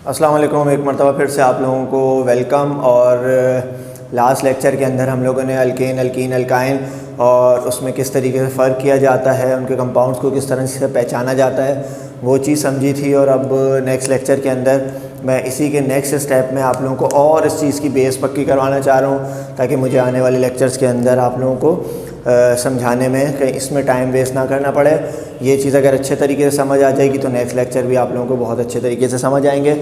अस्सलाम वालेकुम। एक मरतबा फिर से आप लोगों को वेलकम। और लास्ट लेक्चर के अंदर हम लोगों ने अल्केन, अल्कीन, अल्काइन और उसमें किस तरीके से फ़र्क किया जाता है, उनके कंपाउंड्स को किस तरह से पहचाना जाता है, वो चीज़ समझी थी। और अब नेक्स्ट लेक्चर के अंदर मैं इसी के नेक्स्ट स्टेप में आप लोगों को और इस चीज़ की बेस पक्की करवाना चाह रहा हूँ, ताकि मुझे आने वाले लेक्चर्स के अंदर आप लोगों को समझाने में कहीं इसमें टाइम वेस्ट ना करना पड़े। ये चीज़ अगर अच्छे तरीके से समझ आ जाएगी तो नेक्स्ट लेक्चर भी आप लोगों को बहुत अच्छे तरीके से समझ आएंगे।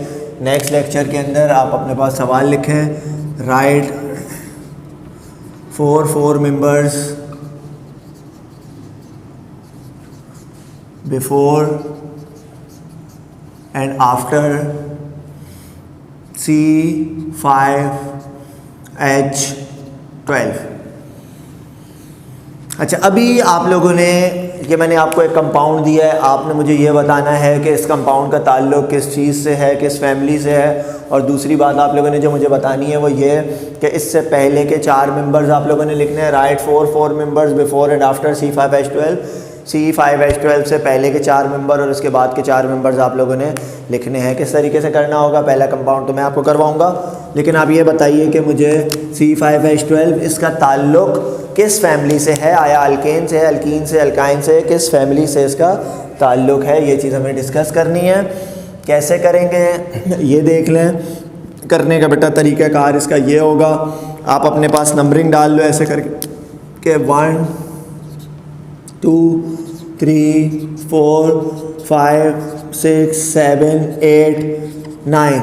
नेक्स्ट लेक्चर के अंदर आप अपने पास सवाल लिखें, right 4 members before and after C5H12। अच्छा, अभी आप लोगों ने ये मैंने आपको एक कंपाउंड दिया है, आपने मुझे ये बताना है कि इस कंपाउंड का ताल्लुक़ किस चीज़ से है, किस फैमिली से है। और दूसरी बात आप लोगों ने जो मुझे बतानी है वो ये कि इससे पहले के 4 मेंबर्स आप लोगों ने लिखने हैं। Right 4 members before and after C5H12। C5H12 से पहले के 4 मेंबर और इसके बाद के 4 मेंबर्स आप लोगों ने लिखने हैं। किस तरीके से करना होगा, पहला कंपाउंड तो मैं आपको करवाऊँगा, लेकिन आप ये बताइए कि मुझे C5H12 इसका ताल्लुक़ किस फैमिली से है। आया अल्केन से है, अल्कीन से, अल्काइन से, किस फैमिली से इसका ताल्लुक़ है, ये चीज़ हमें डिस्कस करनी है। कैसे करेंगे ये देख लें। करने का बेटा तरीक़ाकार इसका ये होगा, आप अपने पास नंबरिंग डाल लो ऐसे करके 1 2 3 4 5 6 7 8 9।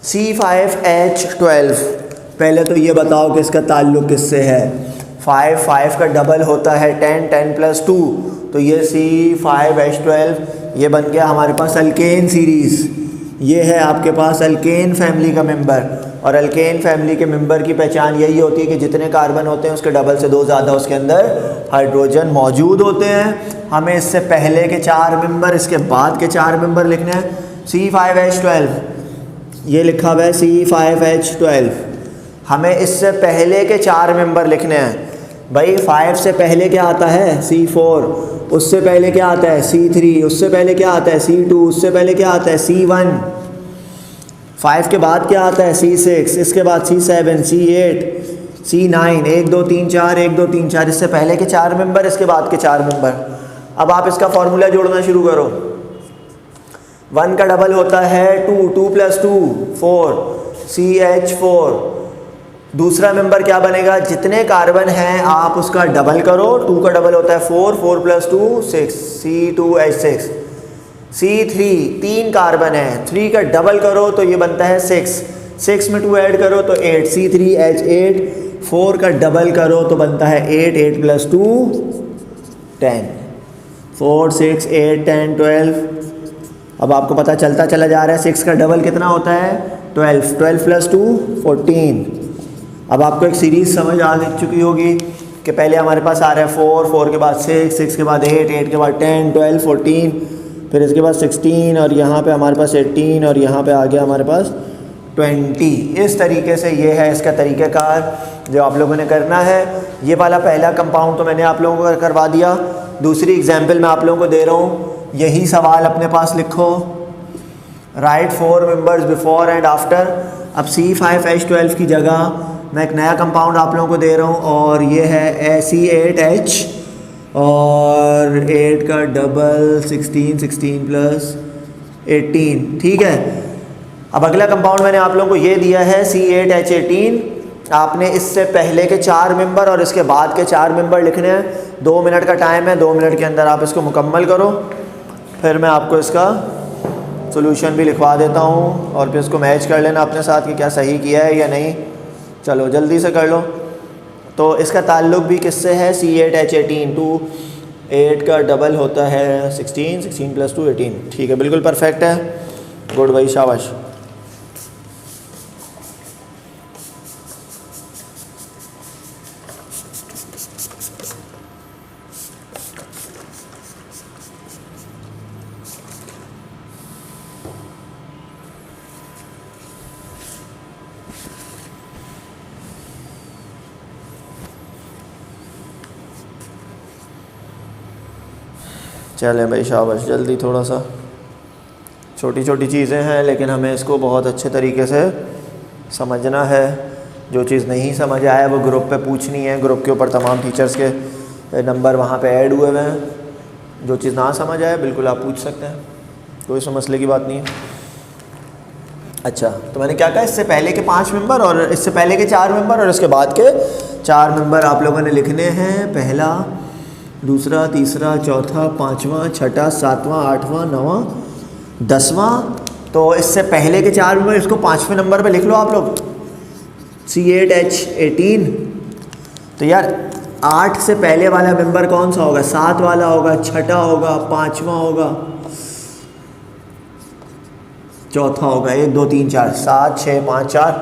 C5H12 पहले तो ये बताओ कि इसका ताल्लुक़ किससे है। 5 का डबल होता है 10 + 2, तो ये C5H12 ये बन गया हमारे पास अल्केन सीरीज़। ये है आपके पास अल्केन फैमिली का मेंबर, और अल्केन फैमिली के मेंबर की पहचान यही होती है कि जितने कार्बन होते हैं उसके डबल से 2 ज़्यादा उसके अंदर हाइड्रोजन मौजूद होते हैं। हमें इससे पहले के 4 मेंबर, इसके बाद के 4 मेंबर लिखने हैं। C5H12 ये लिखा हुआ है C5H12, हमें इससे पहले के 4 मेंबर लिखने हैं। भाई 5 से पहले क्या आता है C4, उससे पहले क्या आता है C3, उससे पहले क्या आता है C2, उससे पहले क्या आता है C1। 5 के बाद क्या आता है C6, इसके बाद C7, C8, C9, 1 2 3 4, 1 2 3 4, इससे पहले के 4 मेंबर, इसके बाद के 4 मेंबर। अब आप इसका फॉर्मूला जोड़ना शुरू करो। 1 का डबल होता है 2, 2 + 2 4, CH4। दूसरा मेंबर क्या बनेगा, जितने कार्बन हैं आप उसका डबल करो। 2 का डबल होता है 4, 4 + 2 6, C2H6। C3 3 कार्बन है, 3 का डबल करो तो ये बनता है 6, 6 में 2 ऐड करो तो 8, C3H8। 4 का डबल करो तो बनता है 8, 8 + 2 10, 4 6 8 10 12। अब आपको पता चलता चला जा रहा है 6 का डबल कितना होता है 12, 12 + 2 14। अब आपको एक सीरीज़ समझ आ चुकी होगी कि पहले हमारे पास आ रहा है 4, 4 के बाद 6, 6 के बाद 8, 8 के बाद 10, 12 14, फिर इसके बाद 16, और यहाँ पे हमारे पास 18, और यहाँ पे आ गया हमारे पास 20। इस तरीके से ये है इसका तरीक़ाकार जो आप लोगों ने करना है। ये वाला पहला कंपाउंड तो मैंने आप लोगों को करवा दिया। दूसरी एग्जाम्पल मैं आप लोगों को दे रहा हूँ, यही सवाल अपने पास लिखो। Right 4 members before and after. अब C5H12 की जगह मैं एक नया कंपाउंड आप लोगों को दे रहा हूँ, और ये है C8H, और 8 का डबल 16, 16 + 18। ठीक है। अब अगला कंपाउंड मैंने आप लोगों को ये दिया है C8H18। आपने इससे पहले के 4 मेंबर और इसके बाद के 4 मेंबर लिखने हैं। 2 मिनट का टाइम है, 2 मिनट के अंदर आप इसको मुकम्मल करो, फिर मैं आपको इसका सॉल्यूशन भी लिखवा देता हूँ, और फिर इसको मैच कर लेना अपने साथ कि क्या सही किया है या नहीं। चलो जल्दी से कर लो। तो इसका ताल्लुक़ भी किससे है, C8H18। 2 8 का डबल होता है 16, 16 + 2 18। ठीक है, बिल्कुल परफेक्ट है। गुड भाई, शाबाश। चलें भाई, शाबाश। जल्दी थोड़ा सा छोटी छोटी चीज़ें हैं, लेकिन हमें इसको बहुत अच्छे तरीके से समझना है। जो चीज़ नहीं समझ आया वो ग्रुप पे पूछनी है। ग्रुप के ऊपर तमाम टीचर्स के नंबर वहाँ पे ऐड हुए हुए हैं। जो चीज़ ना समझ आए बिल्कुल आप पूछ सकते हैं, कोई सो मसले की बात नहीं है। अच्छा, तो मैंने क्या कहा, इससे पहले के 5 मेंबर और इससे पहले के 4 मेंबर और इसके बाद के 4 मेंबर आप लोगों ने लिखने हैं। पहला, दूसरा, तीसरा, चौथा, पाँचवा, छठा, सातवां, आठवां, नवां, 10वां। तो इससे पहले के 4 मेंबर, इसको 5वें नंबर पे लिख लो आप लोग, C8H18। तो यार 8 से पहले वाला मेंबर कौन सा होगा? 7 वाला होगा, छठा होगा, 5वां होगा, चौथा होगा। 1 2 3 4, 7 6 5 4।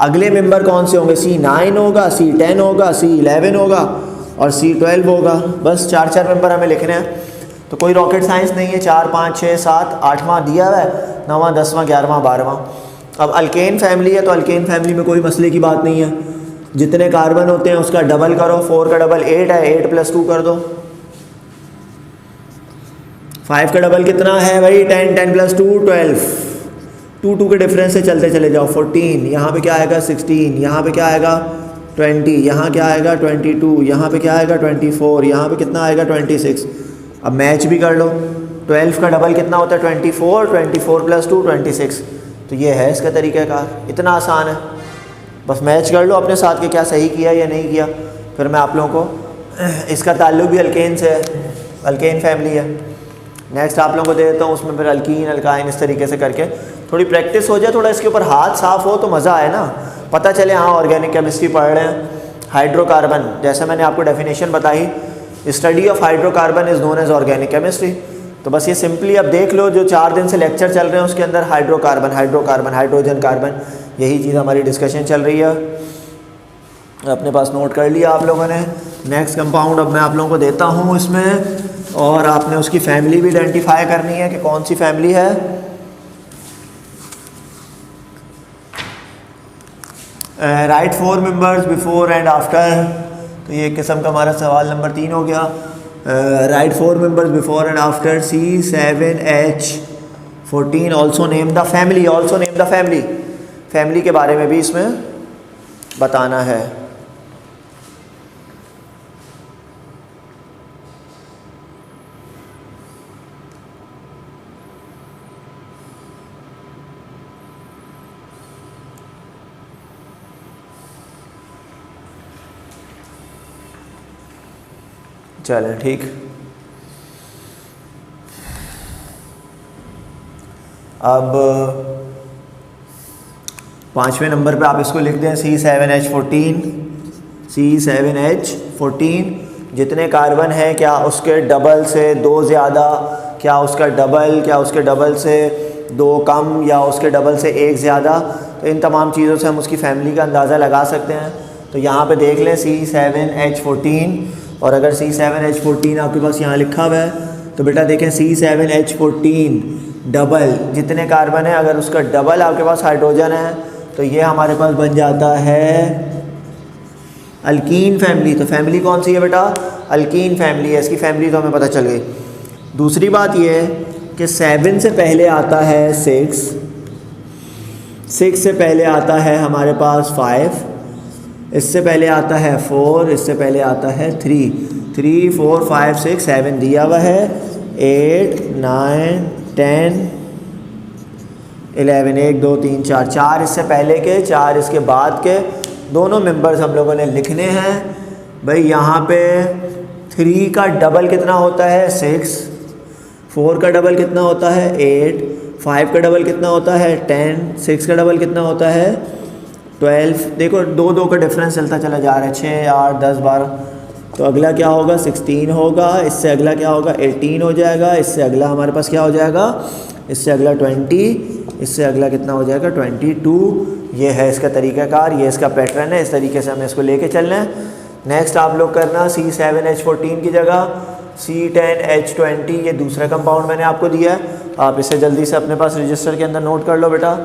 अगले मेंबर कौन से होंगे? C9 होगा, C10 होगा, C11 होगा और C12 होगा। बस 4 मेंबर हमें लिखने हैं। तो कोई रॉकेट साइंस नहीं है। 4 5 6 7, 8वां दिया हुआ है, 9वां, 10वां, 11वां, 12वां। अब अल्केन फैमिली है तो अल्केन फैमिली में कोई मसले की बात नहीं है। जितने कार्बन होते हैं उसका डबल करो। 4 का डबल 8 है, 8 + 2 कर दो। 5 का डबल कितना है भाई? 10, 10 + 2 12। 2 2 के डिफरेंस से चलते चले जाओ। 14, यहाँ पे क्या आएगा? 16, यहाँ पे क्या आएगा? 20, यहाँ क्या आएगा? 22, यहाँ पे क्या आएगा? 24, यहाँ पे कितना आएगा? 26। अब मैच भी कर लो। 12 का डबल कितना होता है? 24, 24 + 2 26। तो ये है इसका तरीक़ाकार, इतना आसान है। बस मैच कर लो अपने साथ के, क्या सही किया या नहीं किया। फिर मैं आप लोगों को इसका ताल्लुक भी अल्केन से है, अल्केन फैमिली है। नेक्स्ट आप लोगों को दे देता हूँ, उसमें फिर अल्कीन अल्काइन इस तरीके से करके थोड़ी प्रैक्टिस हो जाए, थोड़ा इसके ऊपर हाथ साफ़ हो तो मज़ा आए ना, पता चले हाँ ऑर्गेनिक केमिस्ट्री पढ़ रहे हैं। हाइड्रोकार्बन, जैसे मैंने आपको डेफिनेशन बताई, study of hydrocarbon is known as organic chemistry. तो बस ये सिंपली अब देख लो, जो 4 दिन से लेक्चर चल रहे हैं उसके अंदर हाइड्रोकार्बन, हाइड्रोकार्बन, हाइड्रोजन, कार्बन, यही चीज़ हमारी डिस्कशन चल रही है। अपने पास नोट कर लिया आप लोगों ने। नेक्स्ट कंपाउंड अब मैं आप लोगों को देता हूँ इसमें, और आपने उसकी फैमिली भी आइडेंटिफाई करनी है कि कौन सी फैमिली है। Right 4 members before and after. तो ये किस्म का हमारा सवाल नंबर 3 हो गया। Right 4 members before and after C7H14। Also name the family, also name the family, family के बारे में भी इसमें बताना है। चलें ठीक। अब 5वें नंबर पे आप इसको लिख दें C7H14। C7H14 जितने कार्बन हैं, क्या उसके डबल से 2 ज़्यादा, क्या उसका डबल, क्या उसके डबल से 2 कम, या उसके डबल से 1 ज़्यादा। तो इन तमाम चीज़ों से हम उसकी फैमिली का अंदाज़ा लगा सकते हैं। तो यहाँ पे देख लें C7H14, और अगर C7H14 आपके पास यहाँ लिखा हुआ है तो बेटा देखें C7H14 डबल, जितने कार्बन है अगर उसका डबल आपके पास हाइड्रोजन है तो ये हमारे पास बन जाता है अल्कीन फैमिली। तो फैमिली कौन सी है बेटा? अल्कीन फैमिली है। इसकी फैमिली तो हमें पता चल गई। दूसरी बात ये है कि 7 से पहले आता है 6, 6 से पहले आता है हमारे पास 5, इससे पहले आता है 4, इससे पहले आता है 3, 3 4 5 6 7 दिया हुआ है, 8 9 10 11, 1 2 3 4, 4 इससे पहले के, 4 इसके बाद के दोनों मेंबर्स हम लोगों ने लिखने हैं। भाई यहाँ पे 3 का डबल कितना होता है? 6, 4 का डबल कितना होता है? 8, 5 का डबल कितना होता है? 10, 6 का डबल कितना होता है? 12। देखो 2 2 का डिफरेंस चलता चला जा रहा है, 6 8 10 12। तो अगला क्या होगा? 16 होगा। इससे अगला क्या होगा? 18 हो जाएगा। इससे अगला हमारे पास क्या हो जाएगा? इससे अगला 20, इससे अगला कितना हो जाएगा? 22। ये है इसका तरीक़ाकार, ये इसका पैटर्न है। इस तरीके से हमें इसको लेके चलना है। नेक्स्ट आप लोग करना C7H14 की जगह C10H20। ये दूसरा कंपाउंड मैंने आपको दिया है, आप इसे जल्दी से अपने पास रजिस्टर के अंदर नोट कर लो बेटा।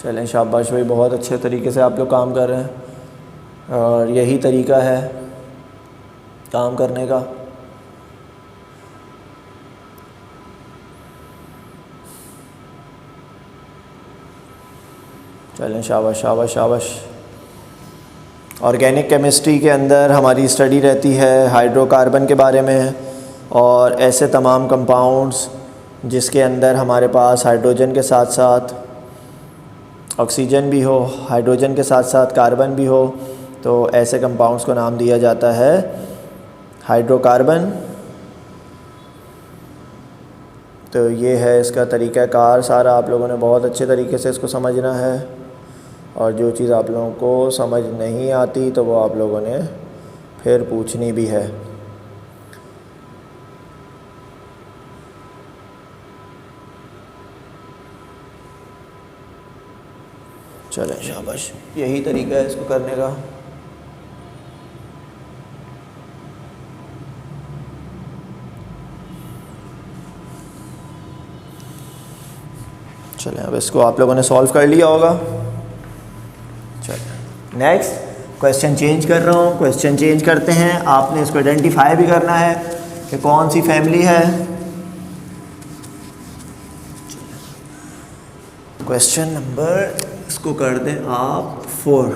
चलें, शाबाश भाई, बहुत अच्छे तरीके से आप लोग काम कर रहे हैं और यही तरीका है काम करने का। चलें, शाबाश शाबाश शाबाश। ऑर्गेनिक केमिस्ट्री के अंदर हमारी स्टडी रहती है हाइड्रोकार्बन के बारे में और ऐसे तमाम कंपाउंड्स जिसके अंदर हमारे पास हाइड्रोजन के साथ साथ ऑक्सीजन भी हो, हाइड्रोजन के साथ साथ कार्बन भी हो, तो ऐसे कंपाउंड्स को नाम दिया जाता है हाइड्रोकार्बन। तो ये है इसका तरीक़ाकार सारा, आप लोगों ने बहुत अच्छे तरीके से इसको समझना है और जो चीज़ आप लोगों को समझ नहीं आती तो वो आप लोगों ने फिर पूछनी भी है। चलें, शाबाश, यही तरीका है इसको करने का। चलें, अब इसको आप लोगों ने सॉल्व कर लिया होगा। चलें, नेक्स्ट क्वेश्चन चेंज कर रहा हूँ। क्वेश्चन चेंज करते हैं, आपने इसको आइडेंटिफाई भी करना है कि कौन सी फैमिली है। क्वेश्चन नंबर इसको कर दें आप 4।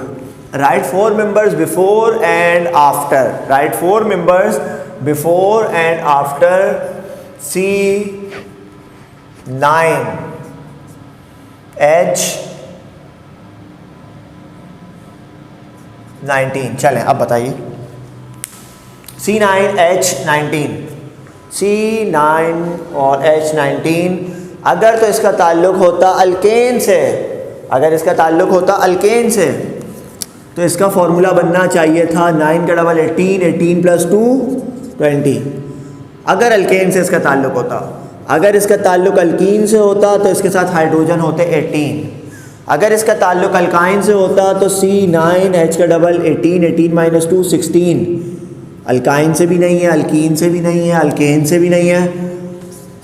Right 4 members before and after. Right 4 members before and after C9H19। चलें, अब बताइए C9H19, C9 और H19 अगर तो इसका ताल्लुक़ होता अल्केन से, अगर इसका ताल्लुक़ होता अल्केन से तो इसका फॉर्मूला बनना चाहिए था 9 का डबल 18, 18 + 2 20। अगर अल्केन से इसका ताल्लुक़ होता, अगर इसका ताल्लुक़ अल्कीन से होता तो इसके साथ हाइड्रोजन होते 18। अगर इसका ताल्लुक़ अल्काइन से होता तो C9H का डबल 18, 18 - 2 16। अल्काइन से भी नहीं है, अल्कीन से भी नहीं है, अल्केन से भी नहीं है।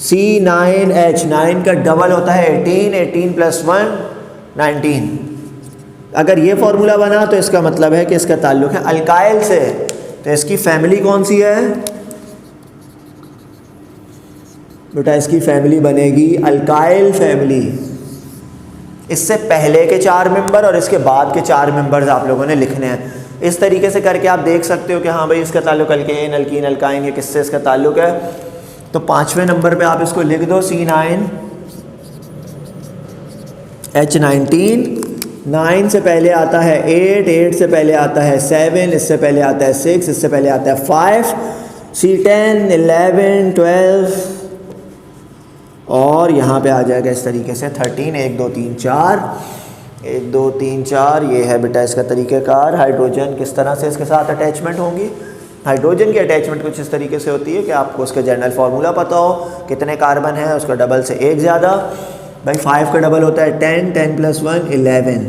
C9H9 का डबल होता है 18, 18 + 1 19। अगर ये फॉर्मूला बना तो इसका मतलब है कि इसका ताल्लुक़ है अल्काइल से। तो इसकी फैमिली कौन सी है बेटा? इसकी फैमिली बनेगी अल्काइल फैमिली। इससे पहले के 4 मेंबर और इसके बाद के 4 मेंबर्स आप लोगों ने लिखने हैं। इस तरीके से करके आप देख सकते हो कि हाँ भाई, इसका ताल्लुक़ अल्केन, अल्कीन, अल्काइन, ये किससे इसका ताल्लुक़ है। तो 5वें नंबर पे आप इसको लिख दो C9H19। 9 से पहले आता है 8, 8 से पहले आता है 7, इससे पहले आता है 6, इससे पहले आता है 5, C10, 11, 12 और यहाँ पे आ जाएगा इस तरीके से 13। 1 2 3 4, 1 2 3 4। ये है बेटा इसका तरीक़ाकार। हाइड्रोजन किस तरह से इसके साथ अटैचमेंट होंगी। हाइड्रोजन की अटैचमेंट कुछ इस तरीके से होती है कि आपको उसका जनरल फार्मूला पता हो, कितने कार्बन है, उसका डबल से एक ज़्यादा। भाई 5 का डबल होता है 10, 10 + 1 11।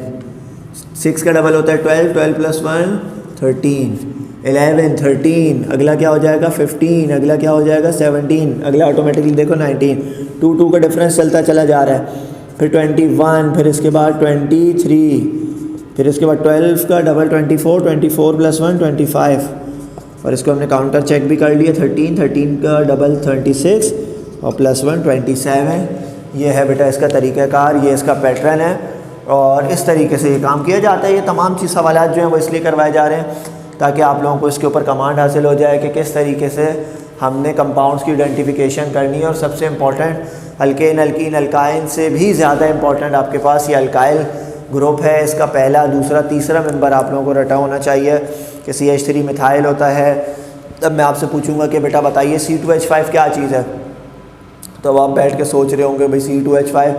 6 का डबल होता है 12, 12 + 1 13, 11 13। अगला क्या हो जाएगा 15, अगला क्या हो जाएगा 17, अगला ऑटोमेटिकली देखो 19। 2 2 का डिफरेंस चलता चला जा रहा है। फिर 21, फिर इसके बाद 23, फिर इसके बाद 12 का डबल 24, 24 + 1 25 और इसको हमने काउंटर चेक भी कर लिया 13, 13 का डबल 36 और +1 27। ये है बेटा इसका तरीक़ाकार, ये इसका पैटर्न है और इस तरीके से ये काम किया जाता है। ये तमाम चीज़ सवालात जो हैं वो इसलिए करवाए जा रहे हैं ताकि आप लोगों को इसके ऊपर कमांड हासिल हो जाए कि किस तरीके से हमने कंपाउंड्स की आइडेंटिफिकेशन करनी है। और सबसे इम्पॉर्टेंट अल्केन, अल्कीन, अल्काइन से भी ज़्यादा इम्पॉर्टेंट आपके पास ये अल्काइल ग्रुप है। इसका पहला, दूसरा, तीसरा मेंबर आप लोगों को रटा होना चाहिए कि CH3 मिथाइल होता है। तब मैं आपसे पूछूंगा कि बेटा बताइए C2H5 क्या चीज़ है, तो अब आप बैठ के सोच रहे होंगे भाई C2H5,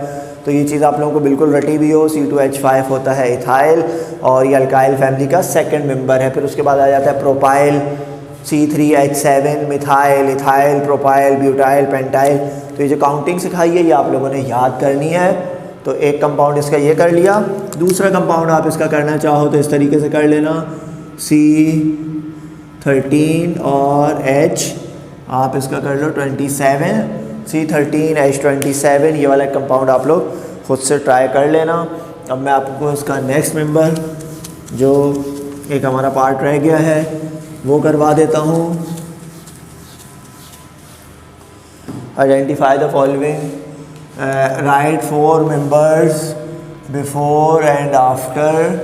तो ये चीज़ आप लोगों को बिल्कुल रटी भी हो। C2H5 होता है इथाइल और ये अल्काइल फैमिली का सेकंड मेंबर है। फिर उसके बाद आ जाता है propyl, C3H7 methyl, ethyl, propyl, butyl, pentyl. तो ये जो काउंटिंग सिखाई है ये आप लोगों ने याद करनी है। तो एक कंपाउंड इसका ये कर लिया, दूसरा कंपाउंड आप इसका करना चाहो तो इस तरीके से कर लेना C13 और H आप इसका कर लो 27, C13H27 ये वाला कंपाउंड आप लोग खुद से ट्राई कर लेना। अब मैं आपको इसका नेक्स्ट मेंबर जो एक हमारा पार्ट रह गया है वो करवा देता हूँ। Identify the following, right 4 members before and after,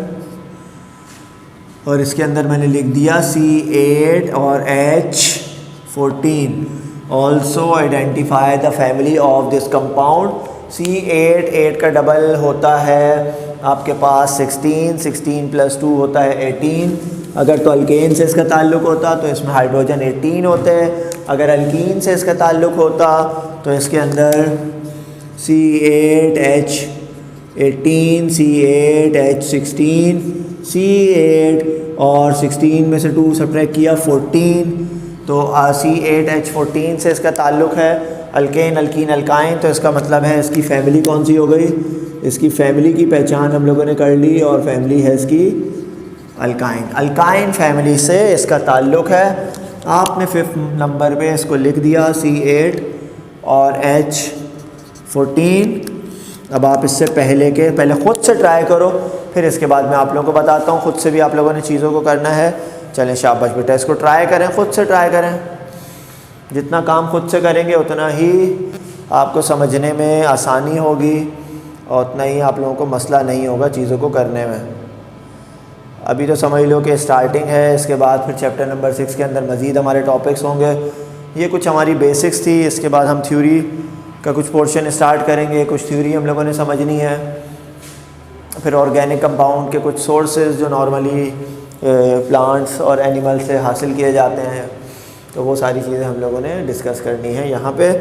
और इसके अंदर मैंने लिख दिया C8 और H14। Also identify the family of this compound. C8 8 का डबल होता है आपके पास 16, 16 + 2 होता है 18। अगर तो अल्केन से इसका ताल्लुक़ होता तो इसमें हाइड्रोजन 18 होते हैं। अगर अल्कीन से इसका ताल्लुक़ होता तो इसके अंदर C8H18, C8H16, C8 और 16 में से 2 सब्ट्रैक्ट किया 14, तो C8H14 से इसका ताल्लुक़ है। अल्केन अल्कीन अल्काइन, तो इसका मतलब है इसकी फैमिली कौन सी हो गई, इसकी फैमिली की पहचान हम लोगों ने कर ली और फैमिली है इसकी अल्काइन। अल्काइन फैमिली से इसका ताल्लुक़ है। आपने 5th नंबर पे इसको लिख दिया C8 और H14। अब आप इससे पहले ख़ुद से ट्राई करो, फिर इसके बाद मैं आप लोगों को बताता हूँ। ख़ुद से भी आप लोगों ने चीज़ों को करना है। चलें शाबाश बेटा, इसको ट्राई करें, ख़ुद से ट्राई करें। जितना काम खुद से करेंगे उतना ही आपको समझने में आसानी होगी और उतना ही आप लोगों को मसला नहीं होगा चीज़ों को करने में। अभी तो समझ लो कि स्टार्टिंग है, इसके बाद फिर चैप्टर नंबर 6 के अंदर मज़ीद हमारे टॉपिक्स होंगे। ये कुछ हमारी बेसिक्स थी। इसके बाद हम थ्योरी का कुछ पोर्शन स्टार्ट करेंगे, कुछ थ्योरी हम लोगों ने समझनी है। फिर ऑर्गेनिक कंपाउंड के कुछ सोर्सेज जो नॉर्मली प्लांट्स और एनिमल से हासिल किए जाते हैं, तो वो सारी चीज़ें हम लोगों ने डिस्कस करनी है। यहाँ पे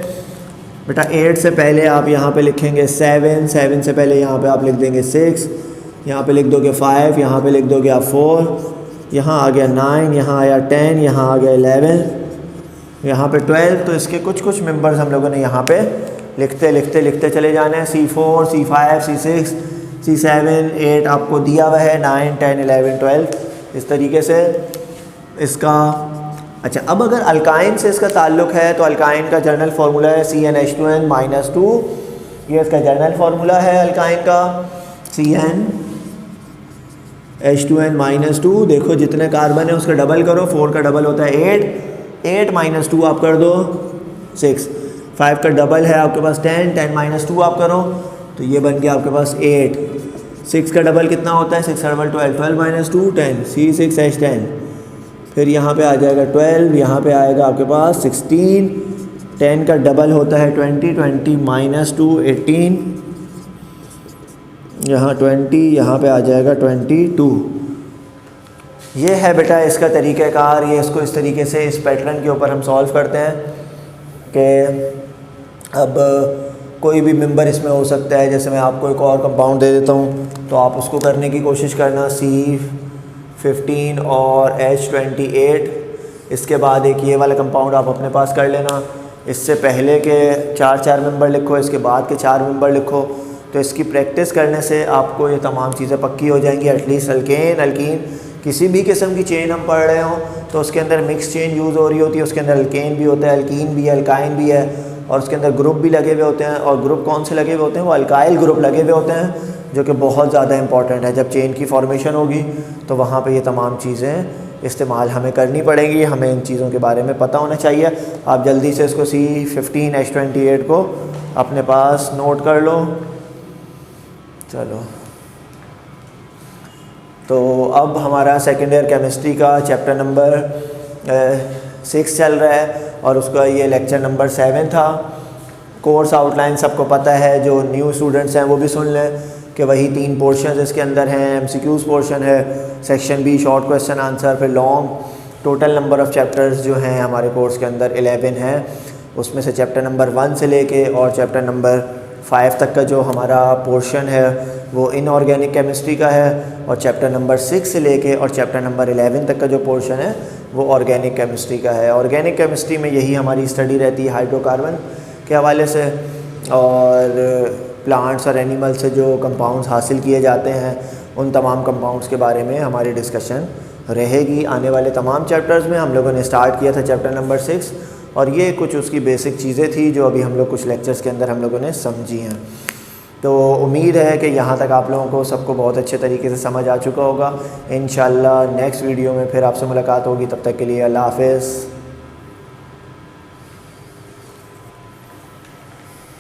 बेटा 8 से पहले आप यहाँ पे लिखेंगे 7, 7 से पहले यहाँ पे आप लिख देंगे 6, यहाँ पे लिख दोगे 5, यहाँ पे लिख दोगे आप 4, यहाँ आ गया 9, यहाँ आया 10, यहाँ आ गया 11, यहाँ पे 12। तो इसके कुछ मेंबर्स हम लोगों ने यहाँ पे लिखते चले जाने हैं। C4, C5, C6, C7, 8 आपको दिया हुआ है, 9, 10, 11, 12 इस तरीके से इसका। अच्छा, अब अगर अल्काइन से इसका ताल्लुक़ है तो अल्काइन का जनरल फार्मूला है CnH2n-2। ये इसका जनरल फार्मूला है अल्काइन का CnH2n-2। देखो जितने कार्बन है उसका डबल करो, 4 का डबल होता है 8, 8 - 2 आप कर दो 6, 5 का डबल है आपके पास 10, 10 - 2 आप करो तो ये बन गया आपके पास 8। 6 का डबल कितना होता है, 6 का डबल 12, 12 - 2 10, C6H10। फिर यहाँ पे आ जाएगा 12, यहाँ पे आएगा आपके पास 16, 10 का डबल होता है 20, 20 - 2 18, यहाँ 20, यहाँ पे आ जाएगा 22। ये है बेटा इसका तरीक़ाकार। ये इसको इस तरीके से इस पैटर्न के ऊपर हम सॉल्व करते हैं कि अब कोई भी मेंबर इसमें हो सकता है। जैसे मैं आपको एक और कंपाउंड दे देता हूँ तो आप उसको करने की कोशिश करना, C15 और H28। इसके बाद एक ये वाला कंपाउंड आप अपने पास कर लेना। इससे पहले के 4 मेंबर लिखो, इसके बाद के 4 मेंबर लिखो। तो इसकी प्रैक्टिस करने से आपको ये तमाम चीज़ें पक्की हो जाएंगी। एटलीस्ट अल्केन अल्कीन किसी भी किस्म की चेन हम पढ़ रहे हों तो उसके अंदर मिक्स चेन यूज़ हो रही होती है। उसके अंदर अल्केन भी होता है, अल्कीन भी है, अल्काइन भी है, और उसके अंदर ग्रुप भी लगे हुए होते हैं। और ग्रुप कौन से लगे हुए होते हैं, वो अल्काइल ग्रुप लगे हुए होते हैं, जो कि बहुत ज़्यादा इंपॉर्टेंट है। जब चेन की फॉर्मेशन होगी तो वहाँ पे ये तमाम चीज़ें इस्तेमाल हमें करनी पड़ेंगी। हमें इन चीज़ों के बारे में पता होना चाहिए। आप जल्दी से इसको C15 H28 को अपने पास नोट कर लो। चलो, तो अब हमारा सेकेंड ईयर केमिस्ट्री का चैप्टर नंबर 6 चल रहा है और उसका ये लेक्चर नंबर 7 था। कोर्स आउटलाइन सबको पता है, जो न्यू स्टूडेंट्स हैं वो भी सुन लें कि वही 3 पोर्शन इसके अंदर हैं। MCQs पोर्शन है, section B short question answer, फिर long. Total number of chapters जो हैं हमारे कोर्स के अंदर 11 हैं। उसमें से चैप्टर नंबर 1 से लेके और चैप्टर नंबर 5 तक का जो हमारा पोर्शन है वो इनऑर्गेनिक केमिस्ट्री का है, और चैप्टर नंबर 6 से लेके और चैप्टर नंबर 11 तक का जो पोर्शन है वो ऑर्गेनिक केमिस्ट्री का है। ऑर्गेनिक केमिस्ट्री में यही हमारी स्टडी रहती है हाइड्रोकार्बन के हवाले से, और प्लांट्स और एनिमल से जो कंपाउंड्स हासिल किए जाते हैं उन तमाम कंपाउंड्स के बारे में हमारी डिस्कशन रहेगी आने वाले तमाम चैप्टर्स में। हम लोगों ने स्टार्ट किया था चैप्टर नंबर 6, और ये कुछ उसकी बेसिक चीज़ें थी जो अभी हम लोग कुछ लेक्चर्स के अंदर हम लोगों ने समझी हैं। तो उम्मीद है कि यहाँ तक आप लोगों को सबको बहुत अच्छे तरीके से समझ आ चुका होगा। इंशाल्लाह नेक्स्ट वीडियो में फिर आपसे मुलाकात होगी, तब तक के लिए अल्लाह हाफ़िज़।